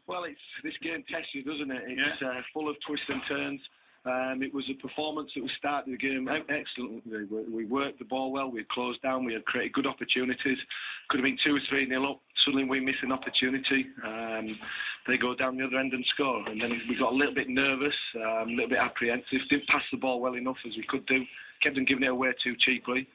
Well, this game tests you, doesn't it? It's full of twists and turns. It was a performance that we started the game excellently. We worked the ball well, we closed down, we had created good opportunities. Could have been 2 or 3-0 up. Suddenly we miss an opportunity. They go down the other end and score. And then we got a little bit nervous, a little bit apprehensive. Didn't pass the ball well enough as we could do. Kept on giving it away too cheaply.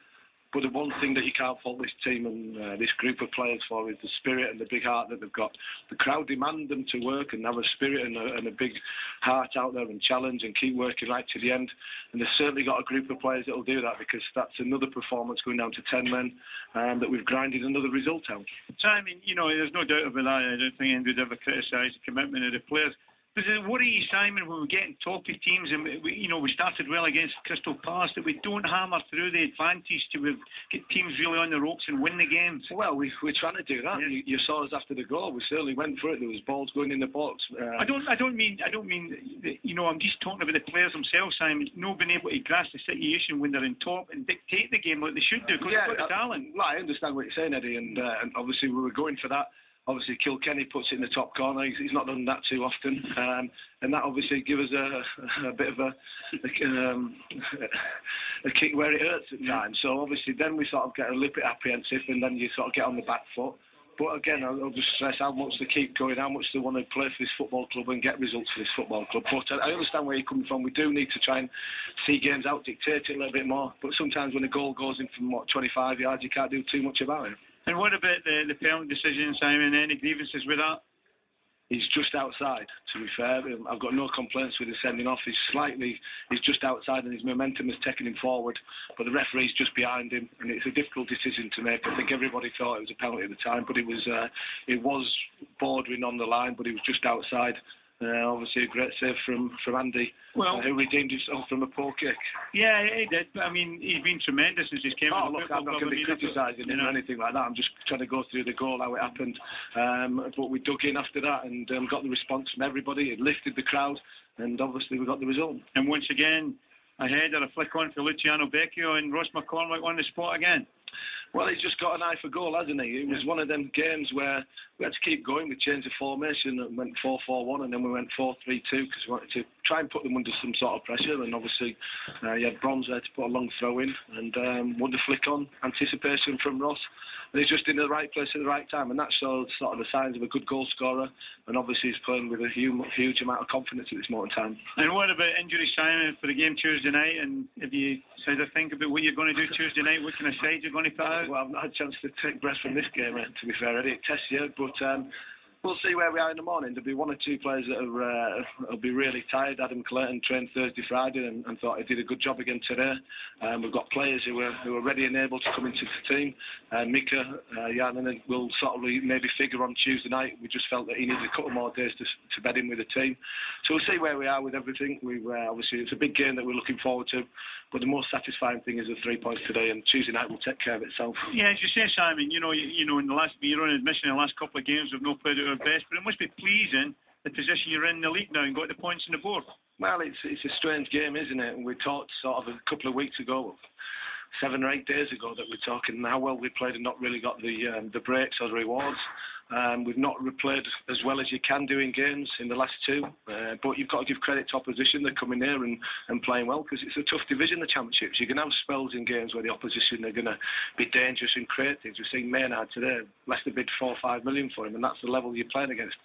But the one thing that you can't fault this team and this group of players for is the spirit and the big heart that they've got. The crowd demand them to work and have a spirit and a big heart out there and challenge and keep working right to the end. And they've certainly got a group of players that will do that, because that's another performance going down to 10 men that we've grinded another result out. So, I mean, there's no doubt about that. I don't think anyone would ever criticise the commitment of the players. Does it worry you, Simon, when we get in toppy teams and we started well against Crystal Palace, that we don't hammer through the advantage to get teams really on the ropes and win the games? Well, we're trying to do that. Yeah. You saw us after the goal. We certainly went for it. There was balls going in the box. I don't mean that, I'm just talking about the players themselves, Simon. Not being able to grasp the situation when they're in top and dictate the game like they should do, because they've got the talent. Well, I understand what you're saying, Eddie, and obviously we were going for that. Obviously, Kilkenny puts it in the top corner. He's not done that too often, and that obviously gives us a bit of a kick where it hurts at times. So obviously, then we sort of get a little bit apprehensive, and then you sort of get on the back foot. But again, I'll just stress how much they keep going, how much they want to play for this football club and get results for this football club. But I understand where you're coming from. We do need to try and see games out, dictate it a little bit more. But sometimes when a goal goes in from 25 yards, you can't do too much about it. And what about the penalty decision, Simon? Any grievances with that? He's just outside, to be fair. I've got no complaints with his sending off. He's just outside and his momentum has taken him forward. But the referee's just behind him, and it's a difficult decision to make. I think everybody thought it was a penalty at the time, but it was bordering on the line, but he was just outside. Obviously a great save from Andy, who redeemed himself from a poor kick. Yeah, he did. But I mean, he's been tremendous since he's came out. Look, I'm not going to be criticising him or anything like that. I'm just trying to go through the goal, how it happened. But we dug in after that and got the response from everybody. It lifted the crowd, and obviously we got the result. And once again, a header, a flick on for Luciano Becchio, and Ross McCormack on the spot again. Well, he's just got an eye for goal, hasn't he? It was one of them games where we had to keep going. We changed the formation and went 4-4-1, and then we went 4-3-2 because we wanted to try and put them under some sort of pressure. And obviously, you had Bronze there to put a long throw in, and one to flick on, anticipation from Ross. And he's just in the right place at the right time, and that shows sort of the signs of a good goal scorer. And obviously, he's playing with a huge amount of confidence at this moment in time. And what about injury, Simon, for the game Tuesday night? And if you said to think about what you're going to do Tuesday night, what kind of side you're going to put out? Well, I've not had a chance to take breath from this game, to be fair, Eddie. It tests you, but we'll see where we are in the morning. There'll be 1 or 2 players that will be really tired. Adam Clayton trained Thursday, Friday, and thought he did a good job again today. We've got players who are ready and able to come into the team. Mika Järninen will sort of maybe figure on Tuesday night. We just felt that he needed a couple more days to bed in with the team. So we'll see where we are with everything. Obviously, it's a big game that we're looking forward to, but the most satisfying thing is the 3 points today, and Tuesday night will take care of itself. Yeah, as you say, Simon, in the last year on admission, in the last couple of games, we've not played at our best, but it must be pleasing the position you're in the league now and got the points on the board. Well, it's a strange game, isn't it? We talked sort of a couple of weeks ago, 7 or 8 days ago, that we're talking how well we played and not really got the breaks or the rewards. We've not played as well as you can do in games in the last 2, but you've got to give credit to opposition. They're coming here and playing well, because it's a tough division, the Championships. You can have spells in games where the opposition are going to be dangerous and create things. We've seen Maynard today, Leicester bid 4 or 5 million for him, and that's the level you're playing against.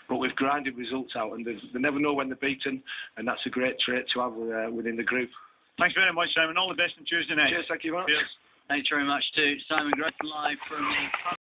But we've grinded results out, and they never know when they're beaten, and that's a great trait to have within the group. Thanks very much, Simon. All the best on Tuesday night. Cheers, thank you very much. Cheers. Thanks very much to Simon Grayson live from the